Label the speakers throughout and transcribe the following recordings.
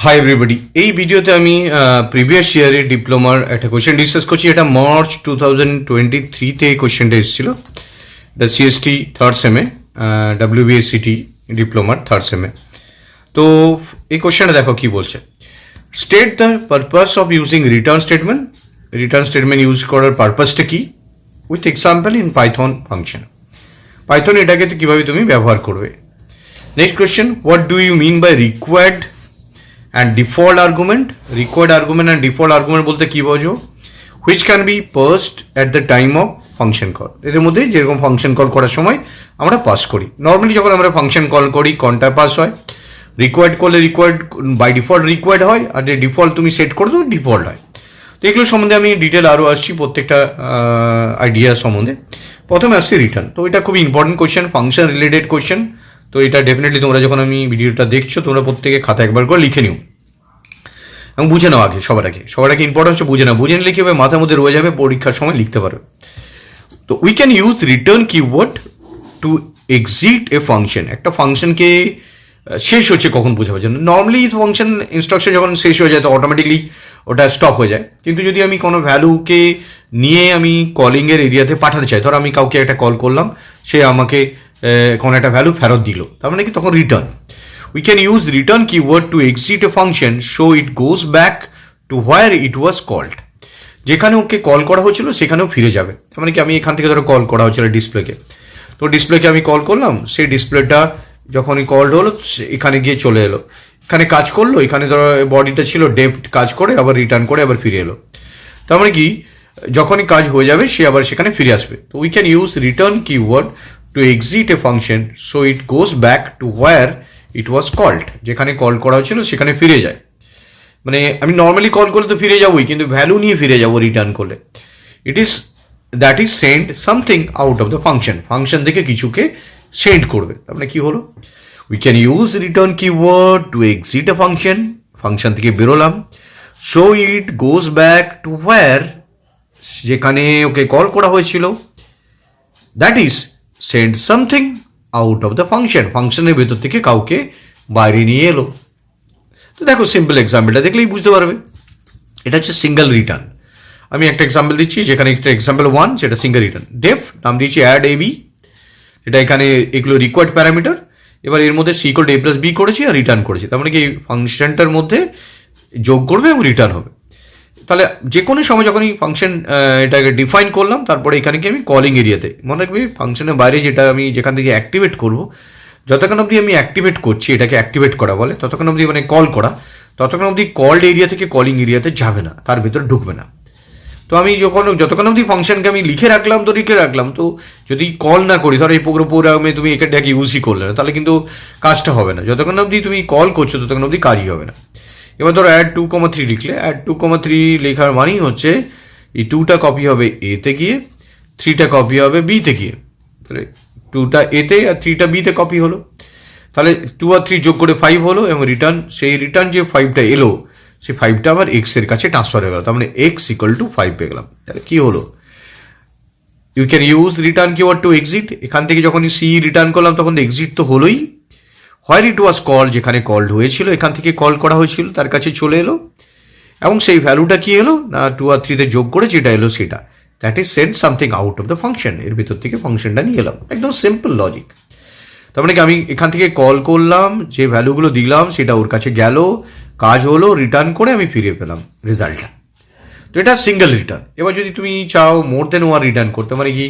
Speaker 1: Hi everybody, এই ভিডিওতে আমি প্রিভিয়াস ইয়ারের ডিপ্লোমার একটা কোয়েশ্চেন ডিসকাস করছি। এটা মার্চ 2023-তে এই কোয়েশ্চেনটা এসেছিল। এটা সিএসটি থার্ড সেমে, WBSCT ডিপ্লোমার থার্ড সেমে। তো এই কোয়েশ্চেনটা দেখো কি বলছে। State the purpose of using return statement. Return statement use করার পারপাসটা কি, with example in Python function. Python এটাকে তো কীভাবে তুমি ব্যবহার করবে। Next question, what do you mean by required and default argument. Required argument and default argument বলতে কি বোঝো, which can be passed at the time of function call. এর মধ্যে যেরকম ফাংশন কল করার সময় আমরা পাস করি। নর্মালি যখন আমরা ফাংশন কল করি কোনটা পাস হয়, রিকোয়ার্ড করলে রিকোয়ার্ড বাই ডিফল্ট রিকোয়ার্ড হয়, আর যে ডিফল্ট তুমি সেট করে দেবো ডিফল্ট হয়। তো এগুলো সম্বন্ধে আমি ডিটেল আরও আসছি প্রত্যেকটা আইডিয়া সম্বন্ধে। প্রথমে আসছি রিটার্ন। তো এটা খুবই important question, function related question. তো এটা ডেফিনেটলি তোমরা যখন আমি ভিডিওটা দেখছো তোমরা প্রত্যেকে খাতা একবার করে লিখে নিও এবং বুঝে নাও আগে। সবার আগে ইম্পর্টেন্ট হচ্ছে বুঝে নাও। বুঝে নিলে কি হবে, মাথার মধ্যে রয়ে যাবে, পরীক্ষার সময় লিখতে পারবে। তো we can use return keyword to exit a function. একটা ফাংশনকে শেষ হচ্ছে কখন বোঝাবার জন্য। নর্মালি ফাংশন ইনস্ট্রাকশন যখন শেষ হয়ে যায় তো অটোমেটিকলি ওটা স্টপ হয়ে যায়। কিন্তু যদি আমি কোনো ভ্যালুকে নিয়ে আমি কলিংয়ের এরিয়াতে পাঠাতে চাই, ধরো আমি কাউকে একটা কল করলাম, সে আমাকে কোনো একটা ভ্যালু ফেরত দিল, তার মানে কি তখন return. We can use return keyword to exit a function so it goes back to where it was called. যেখানে ওকে কল করা হয়েছিল সেখানেও ফিরে যাবে। তার মানে কি আমি এখান থেকে ধরো কল করা হয়েছিল ডিসপ্লেকে, তো ডিসপ্লেকে আমি কল করলাম, সেই ডিসপ্লেটা যখনই কল হলো এখানে গিয়ে চলে এলো, এখানে কাজ করলো, এখানে ধরো বডিটা ছিল ডেপ্ট কাজ করে আবার রিটার্ন করে আবার ফিরে এলো। তার মানে কি যখনই কাজ হয়ে যাবে সে আবার সেখানে ফিরে আসবে। তো we can use return keyword to exit a function so it goes back to where it was called. যেখানে কল করা হয়েছিল সেখানে ফিরে যায়। মানে আমি নর্মালি কল করলে তো ফিরে যাবোই, কিন্তু ভ্যালু নিয়ে ফিরে যাবো রিটার্ন করলে। That is send something out of the function. Function থেকে কিছুকে সেন্ড করবে। তার মানে কি হলো, we can use return keyword to exit a function. Function থেকে বেরোলাম, so it goes back to where, যেখানে ওকে কল করা হয়েছিল। That is send something out of the function. ফাংশনের ভেতর থেকে কাউকে বাইরে নিয়ে এলো। তো দেখো সিম্পল এক্সাম্পলটা দেখলেই বুঝতে পারবে। এটা হচ্ছে সিঙ্গেল রিটার্ন। আমি একটা এক্সাম্পল দিচ্ছি, যেখানে একটা এক্সাম্পল 1 সেটা সিঙ্গেল রিটার্ন। ডেফ নাম দিয়েছি অ্যাড এ বি, এটা এখানে এগুলো রিকোয়ার্ড প্যারামিটার। এবার এর মধ্যে সি = a + b করেছি আর রিটার্ন করেছি। তার মানে কি ফাংশনটার মধ্যে যোগ করবে এবং রিটার্ন হবে। তাহলে যে কোনো সময় যখনই ফাংশন এটাকে ডিফাইন করলাম, তারপরে এখানে কি আমি কলিং এরিয়াতে, মনে রাখবি ফাংশনের বাইরে যেটা আমি যেখান থেকে অ্যাক্টিভেট করবো, যতক্ষণ অবধি আমি অ্যাক্টিভেট করছি, এটাকে অ্যাক্টিভেট করা বলে, ততক্ষণ অবধি মানে কল করা, ততক্ষণ অবধি কল্ড এরিয়া থেকে কলিং এরিয়াতে যাবে না, তার ভেতরে ঢুকবে না। তো আমি যতক্ষণ অবধি ফাংশনকে আমি লিখে রাখলাম, তো যদি কল না করি, ধরো এই প্রোগ্রামে তুমি এটাকে ইউজই করলে না, তাহলে কিন্তু কাজটা হবে না। যতক্ষণ অবধি তুমি কল করছো ততক্ষণ অবধি কাজই হবে না। এবার ধরো অ্যাড 2,3 লিখলে, অ্যাড 2,3 লেখার মানেই হচ্ছে এই 2টা কপি হবে এতে গিয়ে, 3টা কপি হবে বিতে গিয়ে। তাহলে 2টা এতে আর 3টা বিতে কপি হলো। তাহলে 2 আর 3 যোগ করে 5 হলো, এবং সেই রিটার্ন যে 5টা এলো, সেই 5টা আবার এক্স এর কাছে ট্রান্সফার হয়ে গেল। তার মানে x = 5 পেয়ে গেলাম। তাহলে কি হলো, you can use return keyword to exit. এখান থেকে যখনই সি রিটার্ন করলাম তখন এক্সিট তো হলোই। হোয়ার ইট ওয়াজ কল, যেখানে কল্ড হয়েছিল, এখান থেকে কল করা হয়েছিল তার কাছে চলে এলো, এবং সেই ভ্যালুটা কি এলো না 2 আর 3তে যোগ করে যেটা এলো সেটা, that is send something out of the function. এর ভিতর থেকে ফাংশনটা নিয়ে এলাম। একদম সিম্পল লজিক। তার মানে কি আমি এখান থেকে কল করলাম, যে ভ্যালুগুলো দিলাম সেটা ওর কাছে গেল, কাজ হলো, রিটার্ন করে আমি ফিরে পেলাম রেজাল্টটা। তো এটা সিঙ্গেল রিটার্ন। এবার যদি তুমি চাও মোর দেন ওয়ান রিটার্ন করতে, মানে কি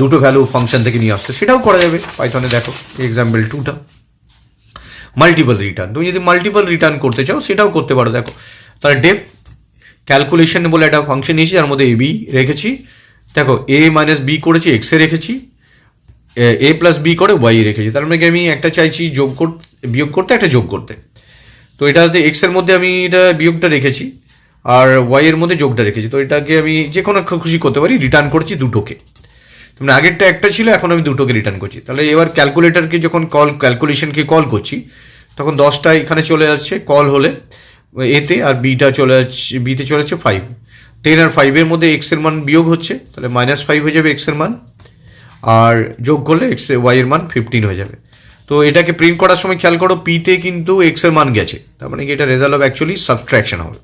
Speaker 1: দুটো ভ্যালু ফাংশন থেকে নিয়ে আসতে, সেটাও করা যাবে পাইথনে। দেখো এক্সাম্পল 2টা মাল্টিপল রিটার্ন। তুমি যদি মাল্টিপল রিটার্ন করতে চাও সেটাও করতে পারো। দেখো তাহলে ডেপ ক্যালকুলেশন বলে একটা ফাংশন নিয়েছি, যার মধ্যে এবি রেখেছি। দেখো a - b করেছি, এক্সে রেখেছি, a + b করে ওয়াই রেখেছি। তার মানে আমি একটা চাইছি বিয়োগ করতে, একটা যোগ করতে। তো এটাতে এক্স এর মধ্যে আমি এটা বিয়োগটা রেখেছি আর ওয়াই এর মধ্যে যোগটা রেখেছি। তো এটাকে আমি যে কোনো খুশি করতে পারি, রিটার্ন করছি দুটোকে। মানে আগেরটা একটা ছিল, এখন আমি দুটোকে রিটার্ন করছি। তাহলে এবার ক্যালকুলেটরকে যখন ক্যালকুলেশনকে কল করছি, তখন 10টা এখানে চলে যাচ্ছে কল হলে এতে, আর বিতে চলে যাচ্ছে 5। 10 আর 5-এর মধ্যে এক্স এর মান বিয়োগ হচ্ছে, তাহলে -5 হয়ে যাবে এক্স এর মান, আর যোগ করলে ওয়াই এর মান 15 হয়ে যাবে। তো এটাকে প্রিন্ট করার সময় খেয়াল করো, পিতে কিন্তু এক্স এর মান গেছে, তার মানে কি এটা রেজাল্ট অফ অ্যাকচুয়ালি সাবট্রাকশন হবে।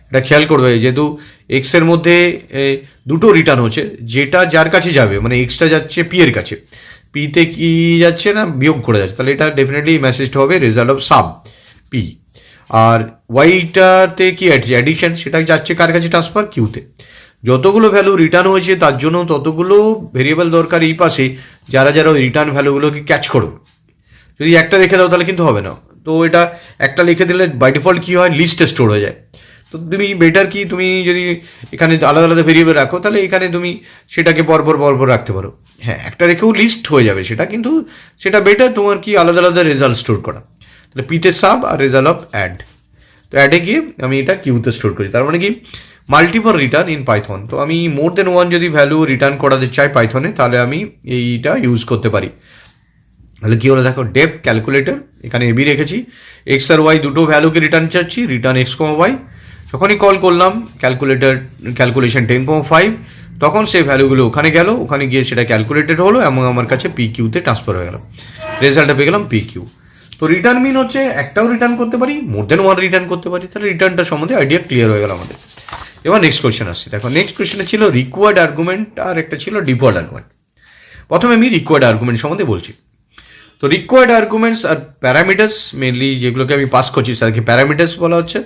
Speaker 1: এটা খেয়াল করবে, যেহেতু এক্সের মধ্যে দুটো রিটার্ন হচ্ছে, যেটা যার কাছে যাবে মানে এক্সটা যাচ্ছে পি এর কাছে, পিতে কি যাচ্ছে না বিয়োগ করে যাচ্ছে, তাহলে এটা ডেফিনেটলি মেসেজটা হবে রেজাল্ট অফ সাব পি। আর ওয়াইটাতে কি অ্যাডিশন, সেটা যাচ্ছে কার কাছে, ট্রান্সফার কিউতে। যতগুলো ভ্যালু রিটার্ন হয়েছে তার জন্য ততগুলো ভেরিয়েবল দরকার এই পাশে, যারা যারা ওই রিটার্ন ভ্যালুগুলোকে ক্যাচ করবে। যদি একটা রেখে দাও তাহলে কিন্তু হবে না, তো এটা একটা লিখে দিলে বাই ডিফল্ট কী হয়, লিস্টে স্টোর হয়ে যায়। তো তুমি বেটার কি, তুমি যদি এখানে আলাদা আলাদা ভেরিয়েবল রাখো তাহলে এখানে তুমি সেটাকে পরপর রাখতে পারো। হ্যাঁ, একটা রেখেও লিস্ট হয়ে যাবে সেটা, কিন্তু সেটা বেটার তোমার কি আলাদা আলাদা রেজাল্ট স্টোর করা। তাহলে পিতে সাব আর রেজাল্ট অফ অ্যাড, তো অ্যাডে গিয়ে আমি এটা কিউতে স্টোর করি। তার মানে কি মাল্টিপল রিটার্ন ইন পাইথন। তো আমি মোর দেন ওয়ান যদি ভ্যালু রিটার্ন করাতে চাই পাইথনে, তাহলে আমি এইটা ইউজ করতে পারি। তাহলে কী হলো দেখো, ডেপ ক্যালকুলেটর, এখানে এবি রেখেছি, এক্স আর ওয়াই দুটো ভ্যালুকে রিটার্ন চাচ্ছি, রিটার্ন এক্স কমা ওয়াই। যখনই কল করলাম ক্যালকুলেশন 10,5, তখন সেই ভ্যালুগুলো ওখানে গেল, ওখানে গিয়ে সেটা ক্যালকুলেটেড হলো এবং আমার কাছে পি কিউতে ট্রান্সফার হয়ে গেল, রেজাল্টটা পেয়ে গেলাম পি কিউ। তো রিটার্ন মিন হচ্ছে একটাও রিটার্ন করতে পারি, মোর দেন ওয়ান রিটার্ন করতে পারি। তাহলে রিটার্নটা সম্বন্ধে আইডিয়া ক্লিয়ার হয়ে গেল আমাদের। এবার নেক্সট কোয়েশ্চেন আসছে, দেখো নেক্সট কোয়েশ্চেনে ছিল রিকোয়ার্ড আর্গুমেন্ট আর একটা ছিল ডিফল্ট আর্গুমেন্ট। প্রথমে আমি রিকোয়ার্ড আর্গুমেন্ট সম্বন্ধে বলছি। তো রিকোয়ার্ড আর্গুমেন্টস আর প্যারামিটার্স, মেনলি যেগুলোকে আমি পাস করছি তাদেরকে প্যারামিটার্স বলা হচ্ছে।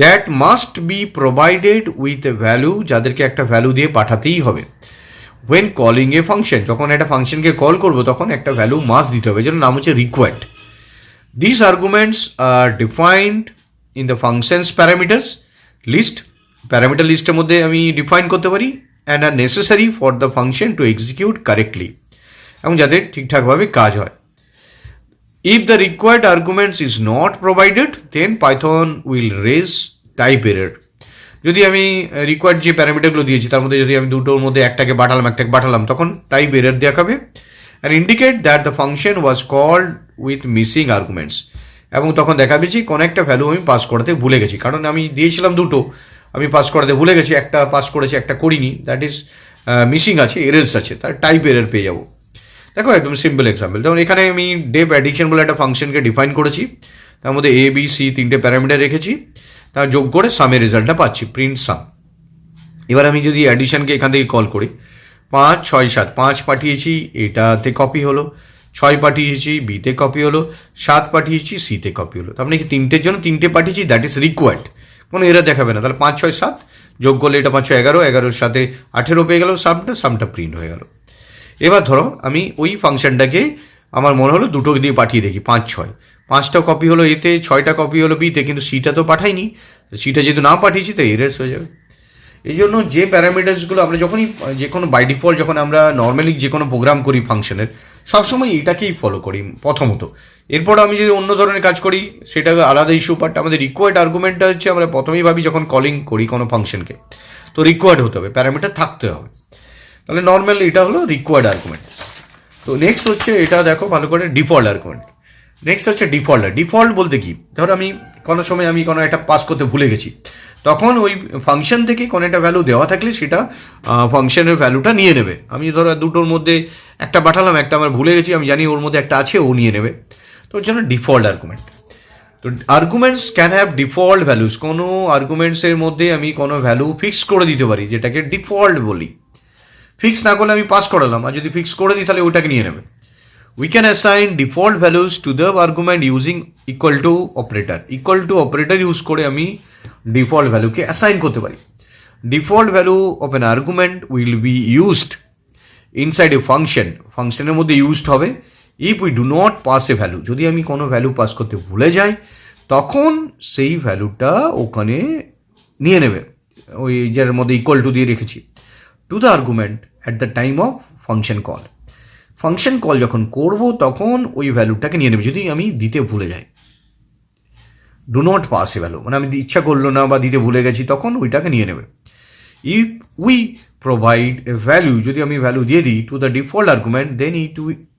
Speaker 1: That must be provided with a value, যাদেরকে একটা ভ্যালু দিয়ে পাঠাতেই হবে। ওয়েন কলিং এ ফাংশন, যখন একটা ফাংশনকে কল করবো তখন একটা ভ্যালু মাস্ট দিতে হবে, যেন নাম হচ্ছে required. This arguments are defined in the function's parameters list, parameter লিস্টের মধ্যে আমি ডিফাইন করতে পারি, and are necessary for the function to execute correctly, এবং যাদের ঠিকঠাকভাবে কাজ হয়। If the required arguments is not provided, then Python will raise type error. যদি আমি রিকোয়ার্ড যে প্যারামিটারগুলো দিয়েছি তার মধ্যে যদি আমি দুটোর মধ্যে একটাকে পাঠালাম তখন টাইপ এরর দেখাবে, and indicate that the function was called with missing arguments, এবং তখন দেখাবে যে কোনো একটা ভ্যালু আমি পাস করাতে ভুলে গেছি, কারণ আমি দিয়েছিলাম দুটো, আমি পাস করাতে ভুলে গেছি, একটা পাস করেছি একটা করিনি, দ্যাট ইজ মিসিং আছে, এরর্স আছে, তার টাইপ এরর পেয়ে যাবো। দেখো একদম সিম্পল এক্সাম্পল, যেমন এখানে আমি ডেপ অ্যাডিকশন বলে একটা ফাংশনকে ডিফাইন করেছি, তার মধ্যে এ বি সি তিনটে প্যারামিটার রেখেছি, তার যোগ করে সামের রেজাল্টটা পাচ্ছি, প্রিন্ট সাম। এবার আমি যদি অ্যাডিশনকে এখান থেকে কল করি, 5 6 7, 5 পাঠিয়েছি এটাতে কপি হলো, 6 পাঠিয়েছি বিতে কপি হলো, 7 পাঠিয়েছি সিতে কপি হলো। তার মানে কি তিনটের জন্য তিনটে পাঠিয়েছি, দ্যাট ইজ রিকোয়ার্ড, কোনো এরা দেখাবে না। তাহলে 5 6 7 যোগ করলে এটা 5 6 11, 11-এর সাথে 18 পেয়ে গেল, সামটা প্রিন্ট হয়ে গেল। এবার ধরো আমি ওই ফাংশনটাকে আমার মনে হলো দুটো দিয়ে পাঠিয়ে দেখি, 5 6, 5টা কপি হলো এতে, 6টা কপি হলো বিতে, কিন্তু সিটা তো পাঠাইনি, সিটা যেহেতু না পাঠিয়েছি তো এরর্স হয়ে যাবে। এই জন্য যে প্যারামিটার্সগুলো আমরা যখনই যে কোনো বাই ডিফল্ট যখন আমরা নর্মালি যে কোনো প্রোগ্রাম করি ফাংশনের, সবসময় এটাকেই ফলো করি প্রথমত। এরপর আমি যদি অন্য ধরনের কাজ করি সেটা আলাদা ইস্যু, বাট আমাদের রিকোয়ার্ড আর্গুমেন্টটা হচ্ছে আমরা প্রথমেই ভাবি যখন কলিং করি কোনো ফাংশনকে, তো রিকোয়ার্ড হতে হবে, প্যারামিটার থাকতে হবে। তাহলে নর্মালি এটা হলো রিকোয়ার্ড আর্গুমেন্ট। তো নেক্সট হচ্ছে এটা দেখো ভালো করে, ডিফল্ট আর্গুমেন্ট। নেক্সট হচ্ছে ডিফল্ট বলতে কি, ধরো আমি কোনো সময় আমি কোনো একটা পাস করতে ভুলে গেছি, তখন ওই ফাংশন থেকে কোনো একটা ভ্যালু দেওয়া থাকলে সেটা ফাংশনের ভ্যালুটা নিয়ে নেবে। আমি ধরো দুটোর মধ্যে একটা পাঠালাম, একটা আমার ভুলে গেছি, আমি জানি ওর মধ্যে একটা আছে, ও নিয়ে নেবে, তো ওর জন্য ডিফল্ট আর্গুমেন্ট। তো arguments can have default values, কোনো আর্গুমেন্টসের মধ্যে আমি কোনো ভ্যালু ফিক্স করে দিতে পারি, যেটাকে ডিফল্ট বলি। ফিক্স না করলে আমি পাস করালাম, আর যদি ফিক্স করে দিই তাহলে ওটাকে নিয়ে নেবে। We can assign default values to the argument using equal to operator use করে আমি ডিফল্ট ভ্যালুকে অ্যাসাইন করতে পারি। Default value of an argument will be used inside এ ফাংশনের মধ্যে ইউজড হবে if we do not pass A value, যদি আমি কোনো ভ্যালু পাস করতে ভুলে যাই তখন সেই ভ্যালুটা ওখানে নিয়ে নেবে, ওই যার মধ্যে ইকুয়াল টু দিয়ে রেখেছি, to the argument at the time of function call যখন করবো তখন ওই ভ্যালুটাকে নিয়ে নেবে, যদি আমি দিতে ভুলে যাই। Do not pass a value মানে আমি ইচ্ছা করলো না বা দিতে ভুলে গেছি, তখন ওইটাকে নিয়ে নেবে। If we provide a value, যদি আমি ভ্যালু দিয়ে দিই to the default argument, then it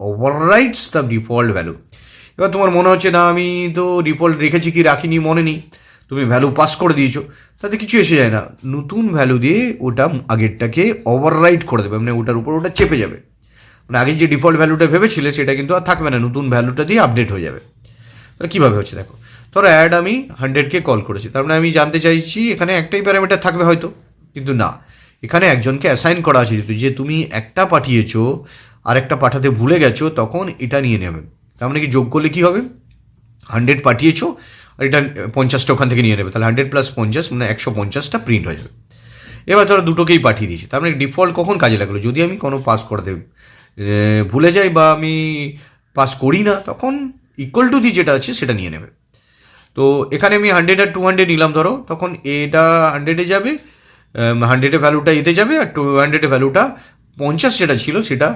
Speaker 1: overwrites the default value. এবার তোমার মনে হচ্ছে না আমি তো ডিফল্ট রেখেছি কি রাখিনি মনে নেই, তুমি ভ্যালু পাস করে দিয়েছো, তাতে কিছু এসে যায় না, নতুন ভ্যালু দিয়ে ওটা আগেরটাকে ওভাররাইট করে দেবে, মানে ওটার উপর ওটা চেপে যাবে, মানে আগে যে ডিফল্ট ভ্যালুটা ভেবেছিলে সেটা কিন্তু আর থাকবে না, নতুন ভ্যালুটা দিয়ে আপডেট হয়ে যাবে। তাহলে কীভাবে হচ্ছে দেখো, ধরো অ্যাড আমি 100কে কল করেছি, তার মানে আমি জানতে চাইছি এখানে একটাই প্যারামিটার থাকবে হয়তো, কিন্তু না, এখানে একজনকে অ্যাসাইন করা আছে যে তুমি একটা পাঠিয়েছো আর একটা পাঠাতে ভুলে গেছো, তখন এটা নিয়ে নেবে। তার মানে কি যোগ করলে কী হবে, 100 পাঠিয়েছো আর এটা 50টা ওখান থেকে নিয়ে নেবে, তাহলে 100 + 50 মানে 150টা প্রিন্ট হয়ে যাবে। এবার ধরো দুটোকেই পাঠিয়ে দিয়েছি, তার মানে ডিফল্ট কখন কাজে লাগলো, যদি আমি কোনো পাস করতে ভুলে যাই বা আমি পাস করি না, তখন ইকুয়াল টু দিয়ে যেটা আছে সেটা নিয়ে নেবে। তো এখানে আমি 100 আর 200 নিলাম ধরো, তখন এটা 100-এ যাবে, 100-এর ভ্যালুটা এতে যাবে, আর 200-এর ভ্যালুটা 50 যেটা ছিল সেটা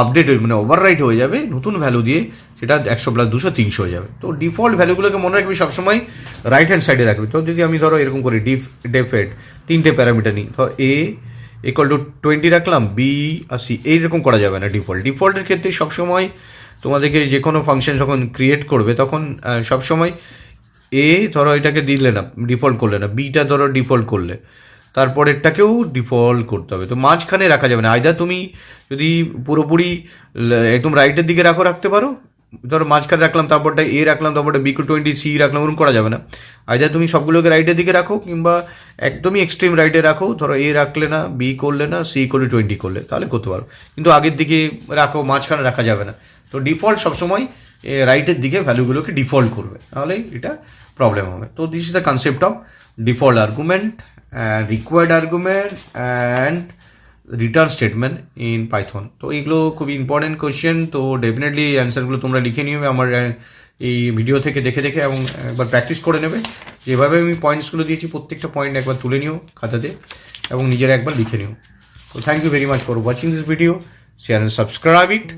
Speaker 1: আপডেট মানে ওভাররাইট হয়ে যাবে নতুন ভ্যালু দিয়ে, সেটা 100 + 200 300 হয়ে যাবে। তো ডিফল্ট ভ্যালুগুলোকে মনে রাখবি সবসময় রাইট হ্যান্ড সাইডে রাখবি। তো যদি আমি ধরো এরকম করি ডেফেড 3টে প্যারামিটার নিই, ধর এ = 20 রাখলাম, বি আর সি, এইরকম করা যাবে না। ডিফল্টের ক্ষেত্রে সবসময় তোমাদেরকে যে কোনো ফাংশন যখন ক্রিয়েট করবে তখন সবসময় এ ধরো এটাকে দিলে না, ডিফল্ট করলে না, বিটা ধরো ডিফল্ট করলে, তারপরেরটাকেও ডিফল্ট করতে হবে। তো মাঝখানে রাখা যাবে না, আইদার তুমি যদি পুরোপুরি একদম রাইটের দিকে রাখতে পারো, ধরো মাঝখানে রাখলাম, তারপরটা এ রাখলাম, তারপরটা B20 সি রাখলাম, ওরকম করা যাবে না। আইদার তুমি সবগুলোকে রাইটের দিকে রাখো, কিংবা একদমই এক্সট্রিম রাইটে রাখো, ধরো এ রাখলে না, বি করলে না, সি = 20 করলে, তাহলে করতে পারো। কিন্তু আগের দিকে রাখো, মাঝখানে রাখা যাবে না। তো ডিফল্ট সবসময় রাইটের দিকে ভ্যালুগুলোকে ডিফল্ট করবে, তাহলেই এটা প্রবলেম হবে। তো this is the concept of default argument and required argument and return statement in Python. তো এগুলো খুবই ইম্পর্টেন্ট কোয়েশ্চেন, তো ডেফিনেটলি অ্যান্সারগুলো তোমরা লিখে নিবে আমার এই ভিডিও থেকে দেখে দেখে, এবং একবার প্র্যাকটিস করে নেবে। যেভাবে আমি পয়েন্টসগুলো দিয়েছি প্রত্যেকটা পয়েন্ট একবার তুলে নিও খাতাতে এবং নিজেরা একবার লিখে নিও। তো thank you very much for watching this video, share and subscribe it.